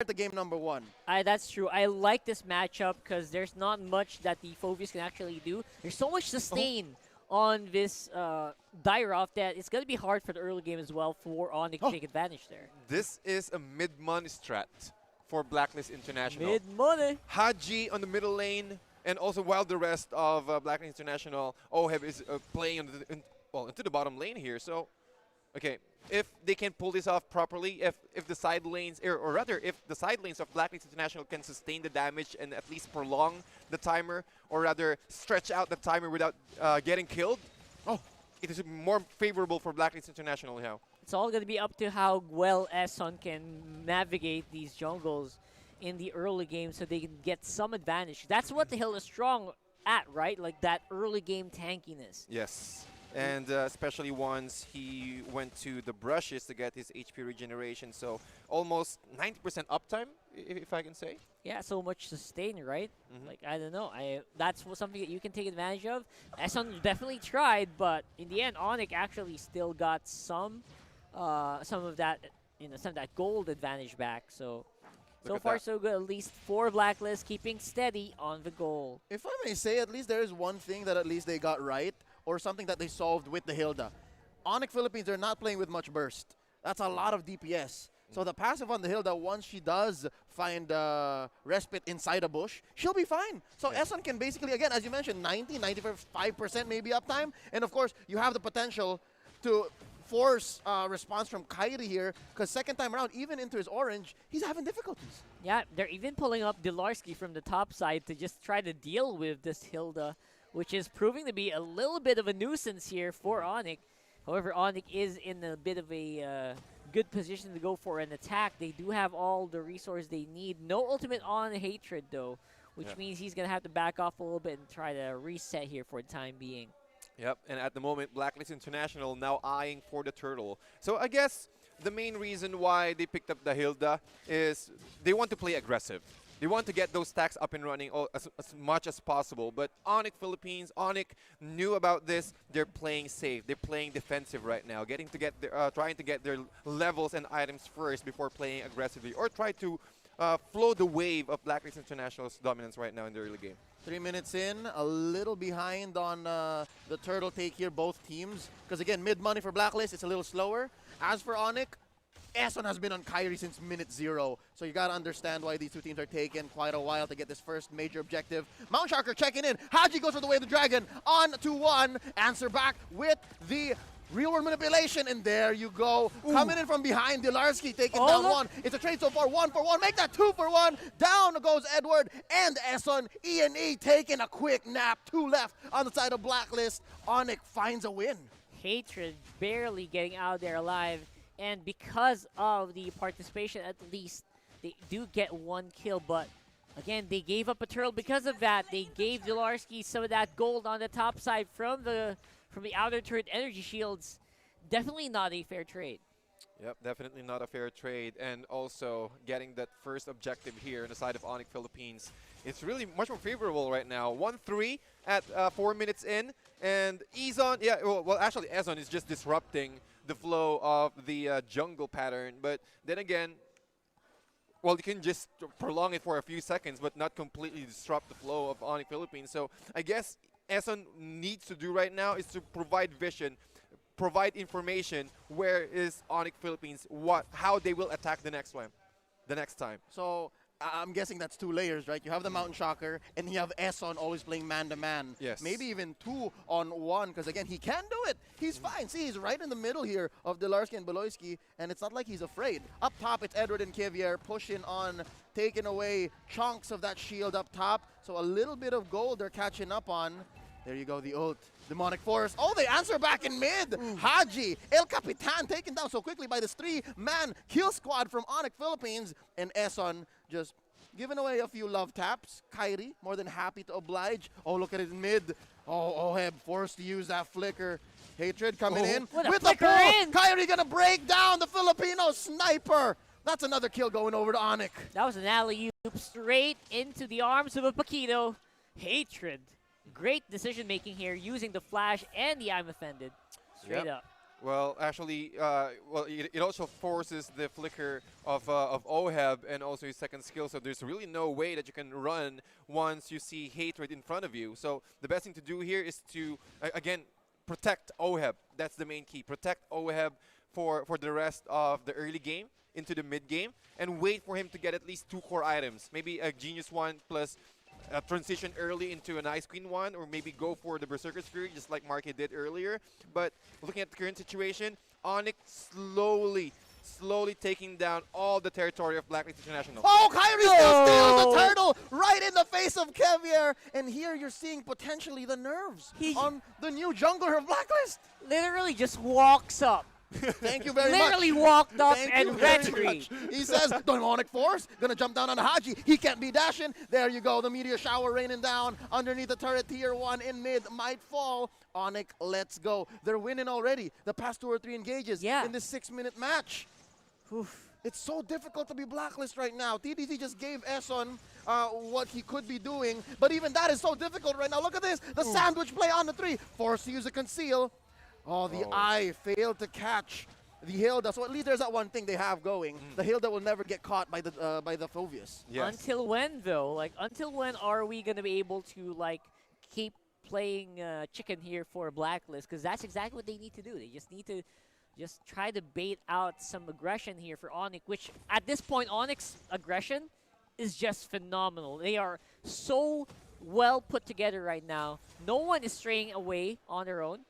the game number 1. That's true. I like this matchup because there's not much that the Phobias can actually do. There's so much sustain on this Dairoff that it's going to be hard for the early game as well for Onic to take advantage there. This is a mid-money strat for Blacklist International. Mid-money. Haji on the middle lane, and also while the rest of Blacklist International, Oheb is playing into the bottom lane here. So, okay, if they can pull this off properly, if the side lanes, or rather, if the side lanes of Blacklist International can sustain the damage and at least prolong the timer, or rather stretch out the timer without getting killed, it is more favorable for Blacklist International now. It's all going to be up to how well Eson can navigate these jungles in the early game so they can get some advantage. That's what the Hill is strong at, right? Like that early game tankiness. Yes. And especially once he went to the brushes to get his HP regeneration. So almost 90% uptime, if I can say. Yeah, so much sustain, right? Like, I don't know. That's something that you can take advantage of. Eson definitely tried, but in the end, Onic actually still got some of that, some of that gold advantage back. So far so good. At least for Blacklist, keeping steady on the goal. If I may say, at least there is one thing that at least they got right, or something that they solved with the Hilda. Onic Philippines, they're not playing with much burst. That's a lot of DPS. So the passive on the Hilda, once she does find respite inside a bush, she'll be fine. So Eson can basically, again, as you mentioned, 90, 95% maybe uptime. And of course, you have the potential to force response from Kairi here, because second time around, even into his orange, he's having difficulties. Yeah, they're even pulling up Dilarski from the top side to just try to deal with this Hilda, which is proving to be a little bit of a nuisance here for Onic. However, Onic is in a bit of a good position to go for an attack. They do have all the resources they need. No ultimate on Hatred, though, which means he's going to have to back off a little bit and try to reset here for the time being. Yep, and at the moment, Blacklist International now eyeing for the turtle. So I guess the main reason why they picked up the Hilda is they want to play aggressive. They want to get those stacks up and running as much as possible. But Onic Philippines, Onic knew about this. They're playing safe. They're playing defensive right now, trying to get their levels and items first before playing aggressively, or try to flow the wave of Blacklist International's dominance right now in the early game. 3 minutes in, a little behind on the turtle take here, both teams. Because again, mid-money for Blacklist, it's a little slower. As for Onic, Eson has been on Kairi since minute 0. So you got to understand why these two teams are taking quite a while to get this first major objective. Mount Sharker checking in. Haji goes for the way of the dragon. On to 1. Answer back with the real world manipulation. And there you go. Ooh. Coming in from behind, Dilarski taking down 1. It's a trade so far. 1 for 1. Make that 2 for 1. Down goes Edward and Eson. E&E taking a quick nap. 2 left on the side of Blacklist. Onic finds a win. Hatred barely getting out there alive. And because of the participation, at least, they do get 1 kill. But, again, they gave up a turtle because of that. They gave Dilarski some of that gold on the top side from the outer turret energy shields. Definitely not a fair trade. Yep, definitely not a fair trade. And also, getting that first objective here on the side of Onic Philippines, it's really much more favorable right now. 1-3 at 4 minutes in. And Ezon, actually, Ezon is just disrupting the flow of the jungle pattern, but then again, you can just prolong it for a few seconds, but not completely disrupt the flow of Onic Philippines. So I guess Eson needs to do right now is to provide vision, provide information. Where is Onic Philippines? How they will attack the next time. So I'm guessing that's 2 layers, right? You have the Mountain Shocker, and you have Eson always playing man-to-man. Yes. Maybe even 2 on 1, because again, he can do it. He's fine. See, he's right in the middle here of Dilarski and Beloyski, and it's not like he's afraid. Up top, it's Edward and Kivier pushing on, taking away chunks of that shield up top. So a little bit of gold they're catching up on. There you go, the ult. Demonic Force. Oh, they answer back in mid. Haji, El Capitan taken down so quickly by this 3-man kill squad from Onic Philippines. And Eson just giving away a few love taps. Kairi, more than happy to oblige. Oh, look at it in mid. Oh, Oheb forced to use that flicker. Hatred coming in with the pull. Kairi gonna break down the Filipino sniper. That's another kill going over to Onic. That was an alley-oop straight into the arms of a Paquito. Hatred. Great decision-making here, using the flash and the I'm offended. Straight up. Well, actually, it also forces the flicker of Oheb and also his second skill. So there's really no way that you can run once you see hatred in front of you. So the best thing to do here is to again protect Oheb. That's the main key. Protect Oheb for the rest of the early game into the mid game, and wait for him to get at least 2 core items. Maybe a Genius one plus a transition early into an Ice Queen one, or maybe go for the Berserker's Fury just like Marky did earlier. But looking at the current situation, Onic slowly taking down all the territory of Blacklist International. Oh, Kyrie still steals the turtle right in the face of Kevier. And here you're seeing potentially the nerves on the new jungler of Blacklist. Literally just walks up. Thank you very much. Literally walked up Thank and you very retreat. much. He says, Demonic Force, gonna jump down on Haji. He can't be dashing. There you go, the Meteor Shower raining down underneath the turret. Tier 1 in mid might fall. Onic, let's go. They're winning already. The past 2 or 3 engages in this 6-minute match. Oof. It's so difficult to be Blacklist right now. TDC just gave Esson what he could be doing, but even that is so difficult right now. Look at this, the sandwich play on the 3. Forced to use a conceal. Oh, the eye failed to catch the Hilda. So at least there's that one thing they have going. The Hilda will never get caught by the Phoveus. Yes. Until when, though? Like, until when are we going to be able to, like, keep playing chicken here for Blacklist? Because that's exactly what they need to do. They just need to just try to bait out some aggression here for Onic, which at this point, Onic's aggression is just phenomenal. They are so well put together right now. No one is straying away on their own.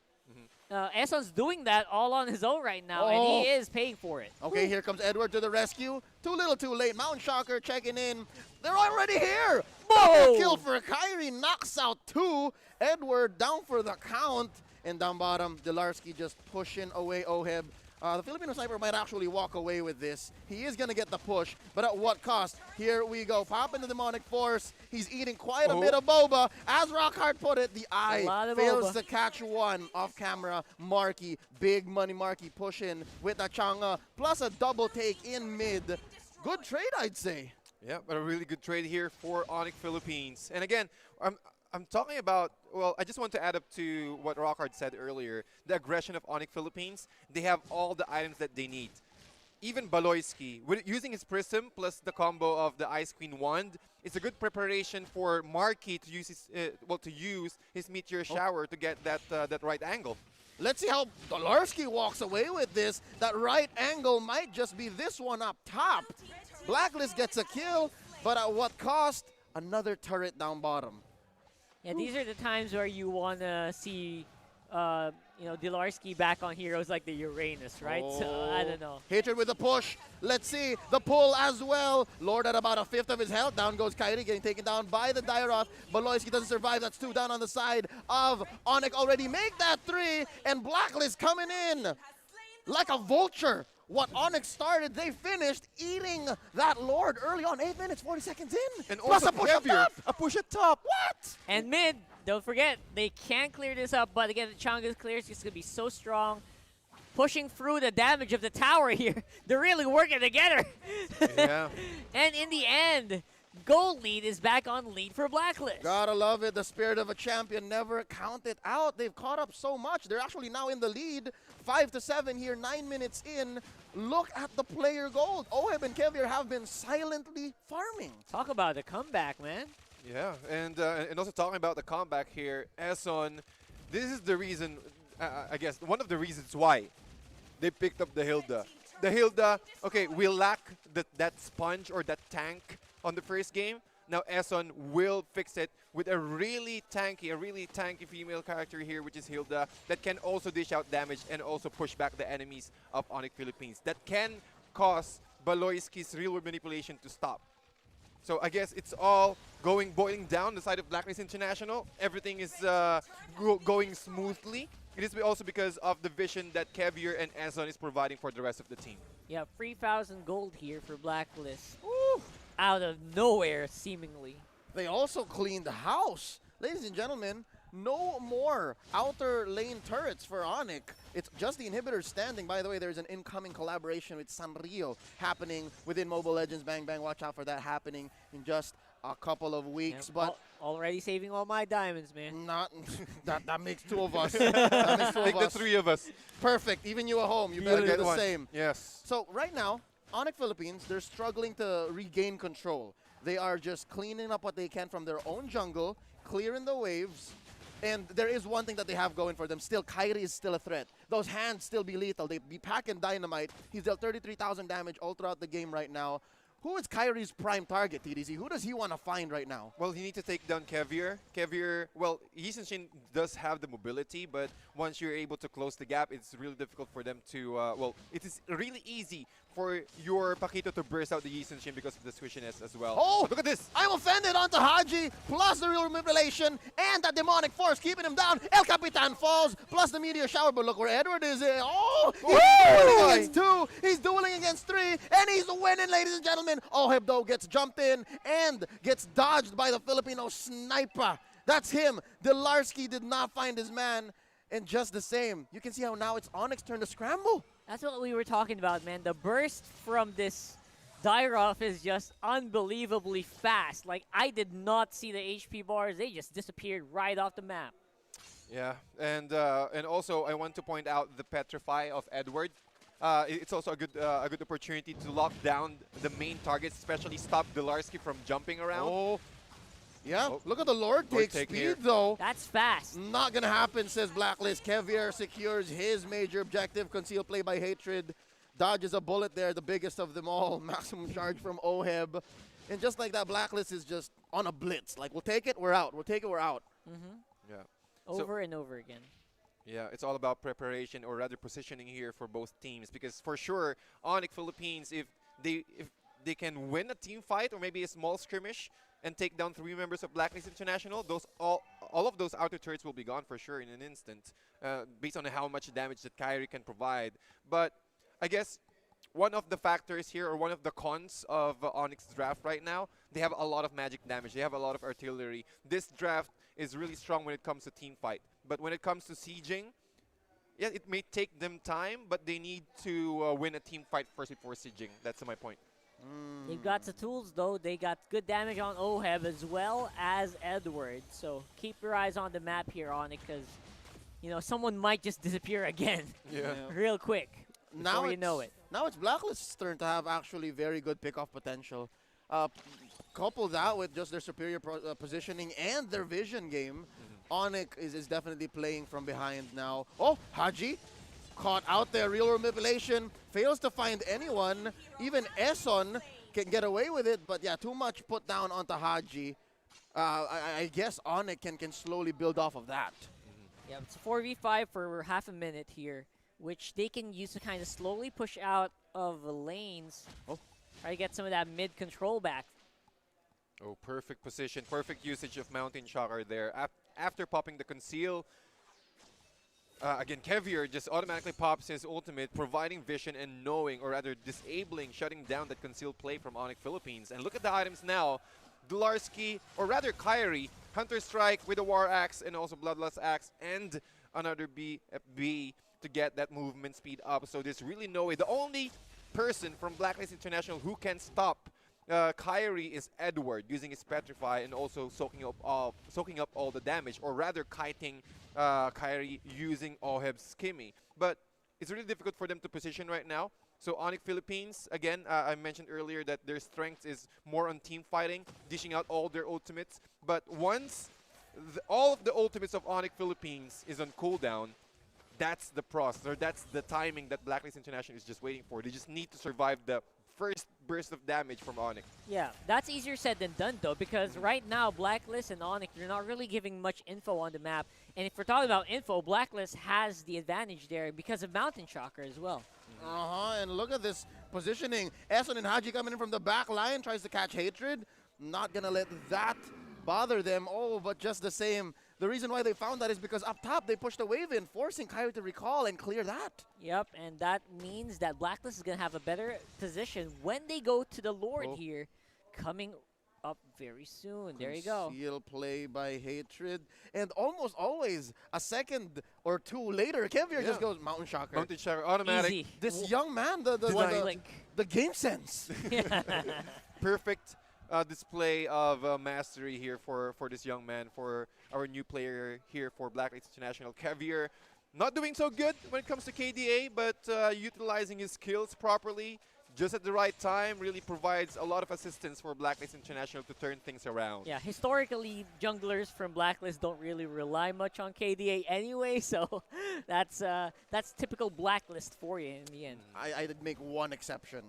Esson's doing that all on his own right now, and he is paying for it. Okay, here comes Edward to the rescue. Too little, too late. Mountain Shocker checking in. They're already here. Double kill for Kyrie. Knocks out 2. Edward down for the count. And down bottom, Delarski just pushing away Oheb. The Filipino sniper might actually walk away with this. He is going to get the push, but at what cost? Here we go. Pop into Demonic Force. He's eating quite a bit of boba. As Rockhard put it, the eye fails to catch one off camera. Marky, big money Marky pushing with the Changa, plus a double take in mid. Good trade, I'd say. Yeah, but a really good trade here for Onic Philippines. And again, I'm talking about, well, I just want to add up to what Rockhard said earlier. The aggression of Onic Philippines, they have all the items that they need. Even Baloyski, using his Prism plus the combo of the Ice Queen Wand, it's a good preparation for Marky to use his Meteor Shower to get that right angle. Let's see how Dolarski walks away with this. That right angle might just be this one up top. Blacklist gets a kill, but at what cost? Another turret down bottom. Yeah, these are the times where you want to see, Delarski back on heroes like the Uranus, right? So, I don't know. Hatred with the push. Let's see the pull as well. Lord at about a 1/5 of his health. Down goes Kyrie, getting taken down by the Dairoth. Baloyski doesn't survive. That's 2 down on the side of Onic already. Make that 3, and Blacklist coming in like a vulture. What Onyx started, they finished eating that Lord early on. 8 minutes, 40 seconds in. And plus also a push up top. A push up top. What? And mid, don't forget, they can clear this up, but again, the Changa's clear is just going to be so strong. Pushing through the damage of the tower here. They're really working together. Yeah. And in the end, gold lead is back on lead for Blacklist. Gotta love it. The spirit of a champion never counted out. They've caught up so much. They're actually now in the lead. 5-7 here, 9 minutes in. Look at the player gold. Oheb and Kevier have been silently farming. Talk about the comeback, man. Yeah, and also talking about the comeback here, Esson, this is the reason, I guess, one of the reasons why they picked up the Hilda. The Hilda, okay, we lack that sponge or that tank on the first game. Now Esson will fix it with a really tanky female character here, which is Hilda, that can also dish out damage and also push back the enemies of Onic Philippines. That can cause Baloyski's real-world manipulation to stop. So I guess it's all boiling down the side of Blacklist International. Everything is going smoothly. It is also because of the vision that Kevier and Esson is providing for the rest of the team. Yeah, 3,000 gold here for Blacklist. Woo! Out of nowhere, seemingly. They also cleaned the house. Ladies and gentlemen, no more outer lane turrets for Onic. It's just the inhibitors standing. By the way, there's an incoming collaboration with Sanrio happening within Mobile Legends. Bang, bang, watch out for that happening in just a couple of weeks, Yep, but already saving all my diamonds, man. not that makes two of us. That makes two Like of the us. three of us. Perfect. Even you at home, you You better get do the one. same. Yes. So right now, Onic Philippines, they're struggling to regain control. They are just cleaning up what they can from their own jungle, clearing the waves, and there is one thing that they have going for them. Still, Kyrie is still a threat. Those hands still be lethal. They be packing dynamite. He's dealt 33,000 damage all throughout the game right now. Who is Kyrie's prime target, TDC? Who does he want to find right now? Well, he needs to take down Kevier. Kevier, well, Yisun does have the mobility, but once you're able to close the gap, it's really difficult for them to, well, it is really easy for your Paquito to burst out the Yisun because of the squishiness as well. Oh! But look at this! I'm offended onto Haji, plus the real manipulation, and that demonic force keeping him down. El Capitan falls, plus the meteor shower, but look where Edward is. Oh! He's dueling against two, he's dueling against three, and he's winning, ladies and gentlemen. Oheb, though, gets jumped in and gets dodged by the Filipino sniper. That's him. Delarski did not find his man, and just the same. You can see how now it's Onyx's turn to scramble. That's what we were talking about, man. The burst from this Dairoff is just unbelievably fast. Like, I did not see the HP bars. They just disappeared right off the map. Yeah, and also I want to point out the Petrify of Edward. It's also a good opportunity to lock down the main targets, especially stop Delarski from jumping around. Oh, yeah. Oh. Look at the Lord take take speed, here. though. That's fast. Not gonna happen, says Blacklist. Kevier secures his major objective. Concealed play by Hatred. Dodges a bullet there, the biggest of them all. Maximum charge from Oheb. And just like that, Blacklist is just on a blitz. Like, we'll take it, we're out. We'll take it, we're out. Yeah. Over and over again. Yeah, it's all about preparation, or rather positioning here for both teams. Because for sure, Onic Philippines, if they can win a team fight or maybe a small skirmish and take down 3 members of Blacklist International, all of those outer turrets will be gone for sure in an instant, based on how much damage that Kyrie can provide. But I guess one of the factors here, or one of the cons of Onyx's draft right now, they have a lot of magic damage. They have a lot of artillery. This draft is really strong when it comes to team fight. But when it comes to sieging, yeah, it may take them time, but they need to win a team fight first before sieging. That's my point. They've got the tools, though. They got good damage on Oheb as well as Edward. So keep your eyes on the map here, Onic, because, you know, someone might just disappear again Yeah. real quick Now before you know it. Now it's Blacklist's turn to have actually very good pickoff potential. Couple that with just their superior positioning and their vision game. Onic is definitely playing from behind now. Oh, Haji caught out there. Real manipulation. Fails to find anyone. Even Eson can get away with it. But yeah, too much put down onto Haji. I guess Onic can slowly build off of that. Yeah, it's a 4v5 for half a minute here, which they can use to kind of slowly push out of the lanes. Oh. Try to get some of that mid control back. Oh, perfect position. Perfect usage of Mountain Shocker there. After popping the conceal, again, Kevier just automatically pops his ultimate, providing vision and knowing, or rather disabling, shutting down that concealed play from Onic Philippines. And look at the items now. Delarski, or rather Kyrie, Hunter Strike with a War Axe and also Bloodlust Axe, and another BFB to get that movement speed up. So there's really no way. The only person from Blacklist International who can stop Kyrie is Edward, using his Petrify and also soaking up all the damage, or rather kiting Kyrie using Oheb's Skimmy. But it's really difficult for them to position right now. So Onic Philippines, again, I mentioned earlier that their strength is more on team fighting, dishing out all their ultimates. But once all of the ultimates of Onic Philippines is on cooldown, that's the process, or that's the timing that Blacklist International is just waiting for. They just need to survive the first burst of damage from Onic. Yeah, that's easier said than done, though, because right now, Blacklist and Onic, they're not really giving much info on the map. And if we're talking about info, Blacklist has the advantage there because of Mountain Shocker as well. And look at this positioning. Eson and Haji coming in from the back line, tries to catch Hatred. Not gonna let that bother them. Oh, but just the same. The reason why they found that is because up top they pushed a wave in, forcing Kyrie to recall and clear that. Yep, and that means that Blacklist is going to have a better position when they go to the Lord here, coming up very soon. There you go. Conceal play by Hatred. And almost always a second or two later, Kevier just goes Mountain Shocker. Mountain Shocker, automatic. Easy. This young man, One click. the game sense. Perfect display of mastery here for this young man, for our new player here for Blacklist International. Caviar not doing so good when it comes to KDA, but utilizing his skills properly, just at the right time, really provides a lot of assistance for Blacklist International to turn things around. Yeah, historically, junglers from Blacklist don't really rely much on KDA anyway, so that's typical Blacklist for you in the end. I did make one exception.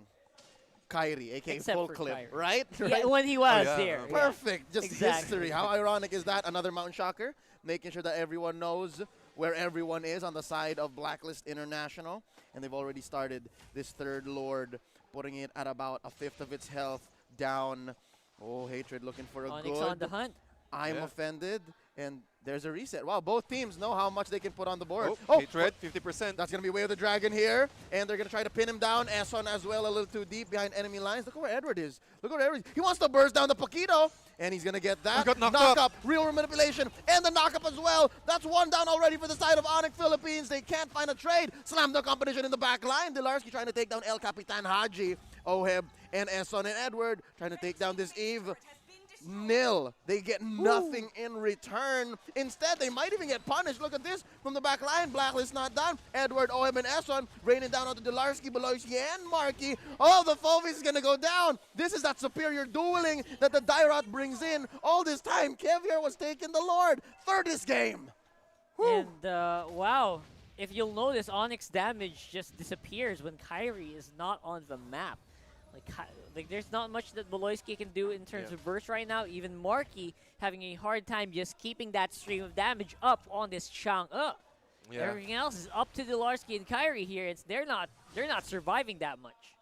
Kyrie, aka Except full for clip, Kyrie. right? Yeah, when he was yeah. here. Okay. Yeah. Perfect. Just Exactly. history. How ironic is that? Another Mountain Shocker, making sure that everyone knows where everyone is on the side of Blacklist International. And they've already started this third Lord, putting it at about a fifth of its health down. Oh, Hatred looking for a Onyx good. on the hunt. I'm Yeah. offended. And there's a reset. Wow, both teams know how much they can put on the board. Oh, Hatred, 50%. That's going to be Way of the Dragon here. And they're going to try to pin him down. Esson as well, a little too deep behind enemy lines. Look at where Edward is. Look at where Edward is. He wants to burst down the Paquito. And he's going to get that. He got knocked knock up. up. Real manipulation. And the knock up as well. That's one down already for the side of Onic Philippines. They can't find a trade. Slam the competition in the back line. Dilarski trying to take down El Capitan Haji. Oheb and Esson and Edward trying to take down this Eve. Nil. They get nothing in return. Instead, they might even get punished. Look at this from the back line. Blacklist not done. Edward, Oheb, and Esson raining down onto Dilarski, Beloyski, and Marky. Oh, the Fovies is going to go down. This is that superior dueling that the Dyrot brings in. All this time, Caviar was taking the Lord. Thirdest game. Whew. And wow, if you'll notice, Onyx damage just disappears when Kyrie is not on the map. Like there's not much that Beloyski can do in terms of burst right now. Even Marky having a hard time just keeping that stream of damage up on this Chang. Yeah. Everything else is up to Dilarski and Kyrie here. They're not surviving that much.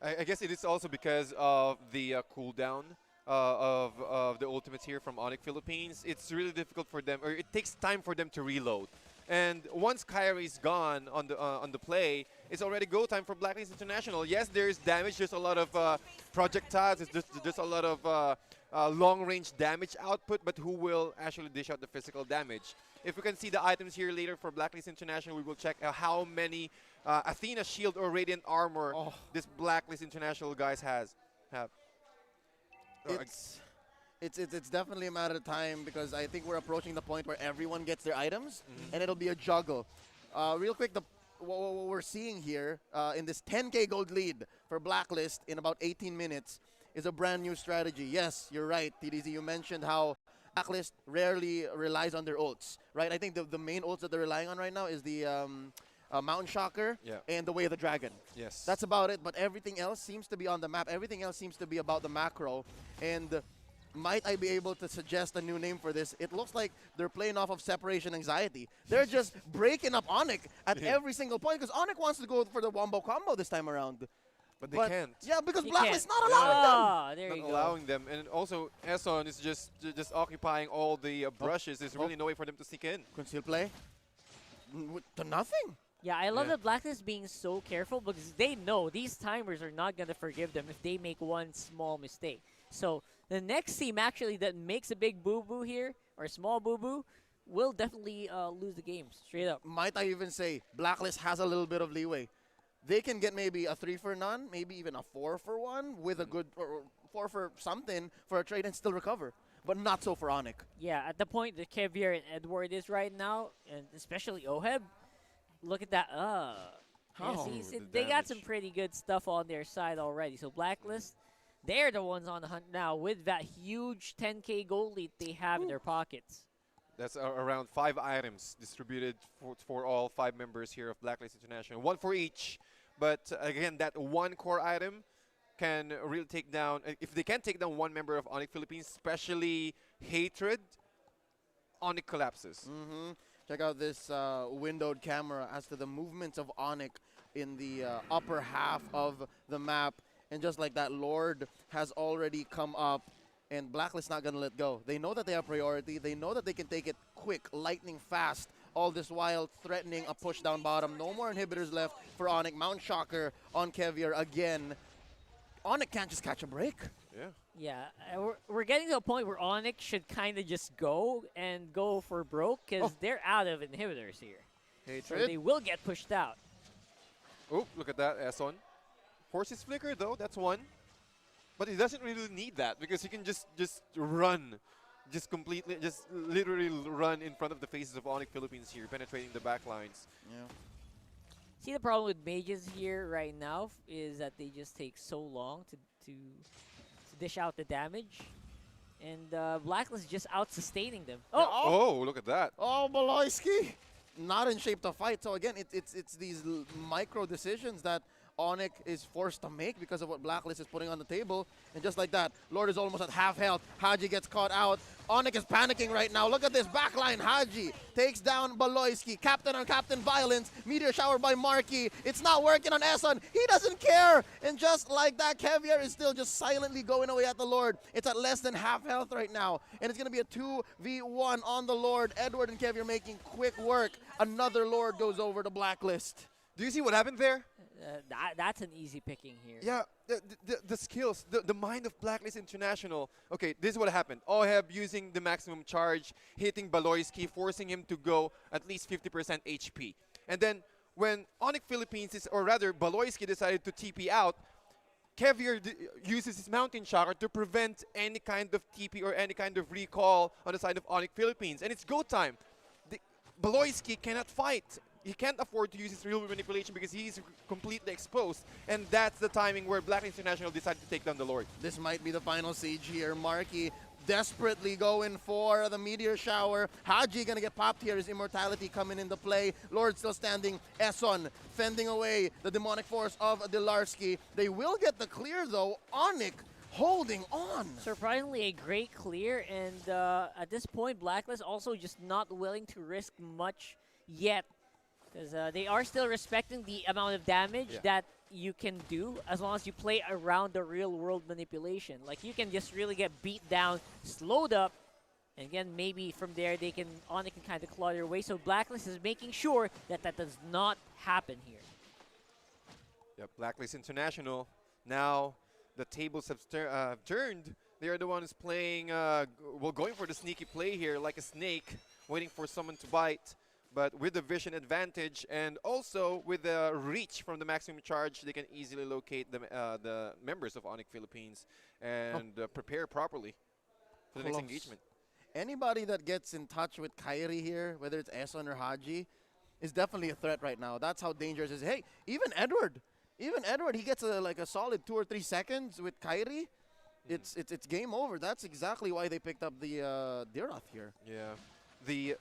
I guess it is also because of the cooldown of the ultimates here from Onic Philippines. It's really difficult for them, or it takes time for them to reload. And once Kyrie's gone on the play, it's already go time for Blacklist International. Yes, there's damage. There's a lot of projectiles. There's just a lot of long-range damage output, but who will actually dish out the physical damage? If we can see the items here later for Blacklist International, we will check how many Athena Shield or Radiant Armor this Blacklist International guys have. It's definitely a matter of time because I think we're approaching the point where everyone gets their items and it'll be a juggle. Real quick, what we're seeing here in this 10K gold lead for Blacklist in about 18 minutes is a brand new strategy. Yes, you're right, TDZ. You mentioned how Blacklist rarely relies on their ults, right? I think the main ults that they're relying on right now is the Mountain Shocker and the Way of the Dragon. Yes. That's about it, but everything else seems to be on the map. Everything else seems to be about the macro. And might I be able to suggest a new name for this? It looks like they're playing off of separation anxiety. They're just breaking up Onic at every single point because Onic wants to go for the wombo combo this time around. But they can't. Yeah, because He Blacklist can't. not allowing them. Ah, there you Not go. allowing them, and also Esson is just occupying all the brushes. There's really no way for them to sneak in. Conceal play. To nothing. Yeah, I love Yeah. the Blacklist being so careful because they know these timers are not going to forgive them if they make one small mistake. So the next team actually that makes a big boo-boo here, or a small boo-boo, will definitely lose the game, straight up. Might I even say Blacklist has a little bit of leeway. They can get maybe a 3 for none, maybe even a 4 for 1 with a good, or 4 for something for a trade and still recover. But not so for Onic. Yeah, at the point that Caviar and Edward is right now, and especially Oheb, look at that. Yeah, see, the they got some damage. pretty good stuff on their side already. So Blacklist, they're the ones on the hunt now with that huge 10K gold lead they have in their pockets. That's around 5 items distributed for all 5 members here of Blacklist International. 1 for each. But again, that one core item can really take down, if they can take down one member of Onic Philippines, especially Hatred, Onic collapses. Check out this windowed camera as to the movements of Onic in the upper half of the map. And just like that, Lord has already come up, and Blacklist not going to let go. They know that they have priority. They know that they can take it quick, lightning fast, all this while threatening a push down bottom. No more inhibitors left for Onic. Mount Shocker on Caviar again. Onic can't just catch a break. Yeah. Yeah, we're getting to a point where Onyx should kind of just go for broke because they're out of inhibitors here. So Hatred. they will get pushed out. Oh, look at that, Esson. Forces flicker though, that's one. But he doesn't really need that because he can just run. Just completely, just literally run in front of the faces of Onic Philippines here, penetrating the back lines. Yeah. See, the problem with mages here right now is that they just take so long to dish out the damage. And Blacklist just out-sustaining them. Oh! Oh, look at that. Oh, Baloyski! Not in shape to fight. So again, it's these micro decisions that Onic is forced to make because of what Blacklist is putting on the table. And just like that, Lord is almost at half health. Haji gets caught out. Onic is panicking right now. Look at this backline. Haji takes down Baloyski. Captain on captain violence. Meteor shower by Marky. It's not working on Eson. He doesn't care. And just like that, Kevier is still just silently going away at the Lord. It's at less than half health right now. And it's going to be a 2v1 on the Lord. Edward and Kevier making quick work. Another Lord goes over to Blacklist. Do you see what happened there? That's an easy picking here. Yeah, the skills, the mind of Blacklist International. Okay, this is what happened. Oheb using the maximum charge, hitting Baloyski, forcing him to go at least 50% HP. And then when Onic Philippines, or rather Baloyski decided to TP out, Kevier uses his Mountain Shocker to prevent any kind of TP or any kind of recall on the side of Onic Philippines. And it's go time. Baloyski cannot fight. He can't afford to use his real manipulation because he's completely exposed. And that's the timing where Blacklist International decided to take down the Lord. This might be the final siege here. Marky desperately going for the Meteor Shower. Haji gonna get popped here. His immortality coming into play. Lord still standing. Eson fending away the demonic force of Dilarski. They will get the clear though. Onic holding on. Surprisingly, a great clear. And at this point, Blacklist also just not willing to risk much yet. Because they are still respecting the amount of damage that you can do as long as you play around the real-world manipulation. Like, you can just really get beat down, slowed up, and again, maybe from there, Onic can kind of claw their way. So Blacklist is making sure that that does not happen here. Yep, Blacklist International. Now, the tables have turned. They are the ones playing, going for the sneaky play here, like a snake, waiting for someone to bite. But with the vision advantage and also with the reach from the maximum charge, they can easily locate the members of Onic Philippines and prepare properly for the next engagement. Anybody that gets in touch with Kairi here, whether it's Eson or Haji, is definitely a threat right now. That's how dangerous it is. Hey, even Edward, he gets like a solid 2 or 3 seconds with Kairi. It's game over. That's exactly why they picked up the Diroth here. Yeah. The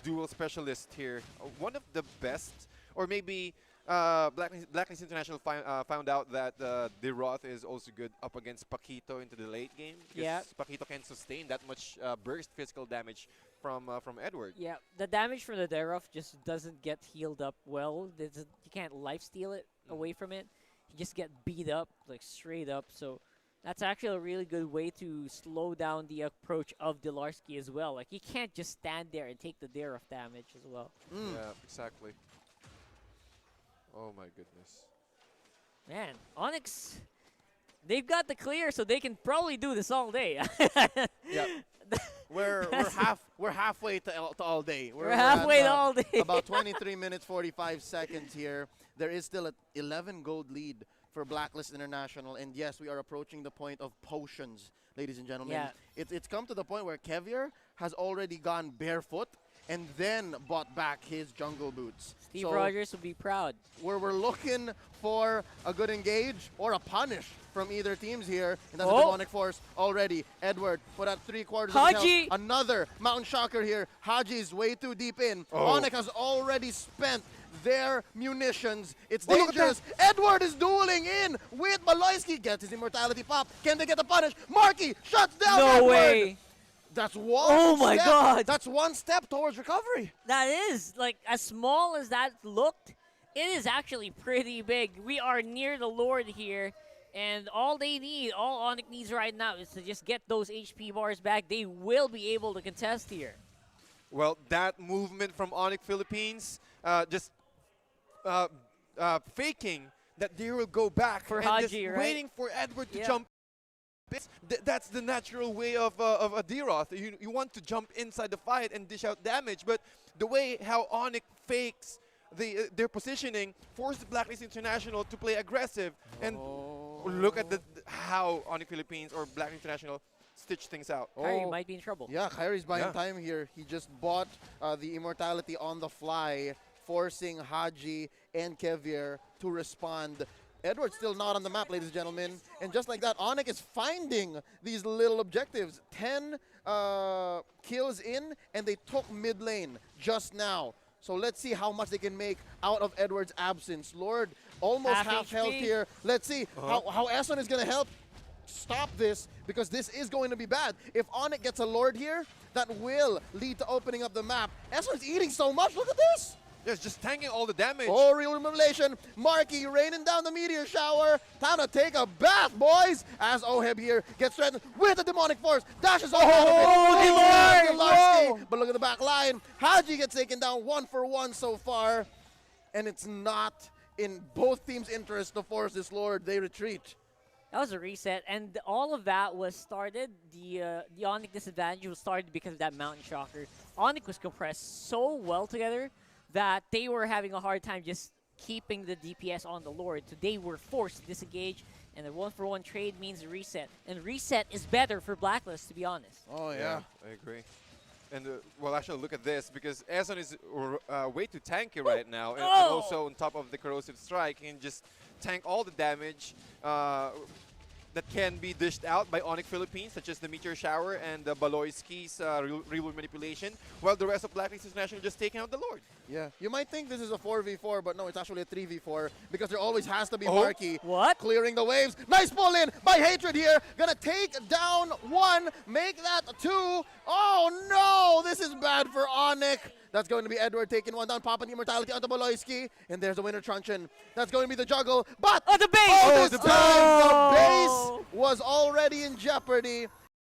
dual specialist here, one of the best, or maybe Blacklist International found out that Diroth is also good up against Paquito into the late game. Yeah, Paquito can sustain that much burst physical damage from Edward. Yeah, the damage from the Diroth just doesn't get healed up well. You can't lifesteal it away from it. You just get beat up, like straight up. So that's actually a really good way to slow down the approach of Dilarski as well. Like, you can't just stand there and take the Diroth damage as well. Yeah, exactly. Oh my goodness. Man, Onyx, they've got the clear, so they can probably do this all day. Yeah. We're halfway to all day. We're halfway to all day. About 23 minutes 45 seconds here. There is still an 11 gold lead for Blacklist International, and yes, we are approaching the point of potions, ladies and gentlemen. Yeah. It's come to the point where Kevier has already gone barefoot and then bought back his jungle boots. Steve Rogers will be proud. We're looking for a good engage or a punish from either teams here, and that's a demonic force already. Edward put out 3/4 of Haji! health. Another Mountain Shocker here. Haji's way too deep in. Onic has already spent their munitions. It's dangerous. Edward is dueling in with Baloyski. Gets his immortality pop. Can they get the punish? Marky shuts down No Edward. way. That's one Oh my step. God. That's one step towards recovery. That is, like, as small as that looked, it is actually pretty big. We are near the Lord here, and all Onic needs right now is to just get those HP bars back. They will be able to contest here. Well, that movement from Onic Philippines, just faking that they will go back for and Haji, just right? waiting for Edward to jump. That's the natural way of a Diroth. You want to jump inside the fight and dish out damage, but the way how Onic fakes their positioning forced Blacklist International to play aggressive. And look at how Onic Philippines or Black International stitch things out. Kyrie Oh. might be in trouble. Yeah, Kyrie's buying Yeah. time here. He just bought the Immortality on the fly, forcing Haji and Kevier to respond. Edward's still not on the map, ladies and gentlemen. And just like that, Onic is finding these little objectives. 10 kills in, and they took mid lane just now. So let's see how much they can make out of Edward's absence. Lord, almost Half half health HP. here. Let's see how Eson is going to help stop this, because this is going to be bad. If Onic gets a Lord here, that will lead to opening up the map. Eson's eating so much. Look at this. Yes, just tanking all the damage. Oh, real revelation. Marky raining down the meteor shower. Time to take a bath, boys. As Oheb here gets threatened with the demonic force. Dashes off out of it. Lord! But look at the back line. Haji gets taken down 1-for-1 so far. And it's not in both teams' interest to force this Lord. They retreat. That was a reset, and all of that was started. The Onic disadvantage was started because of that Mountain Shocker. Onic was compressed so well together that they were having a hard time just keeping the DPS on the Lord. So they were forced to disengage, and the 1-for-1 trade means a reset. And reset is better for Blacklist, to be honest. Oh, yeah. I agree. And well, actually, look at this, because Eson is way too tanky right now, and also on top of the corrosive strike, he can just tank all the damage that can be dished out by Onic Philippines, such as the Meteor Shower and the Baloyski's real manipulation, while the rest of Blacklist International just taking out the Lord. Yeah. You might think this is a 4v4, but no, it's actually a 3v4, because there always has to be Marky. What? Clearing the waves. Nice pull in by Hatred here. Gonna take down 1, make that 2. Oh no, this is bad for Onic. That's going to be Edward taking 1 down, popping the Immortality onto Baloyski. And there's the winner truncheon. That's going to be the juggle. But Oh, the base! oh, Oh, this the time base! the base was already in jeopardy.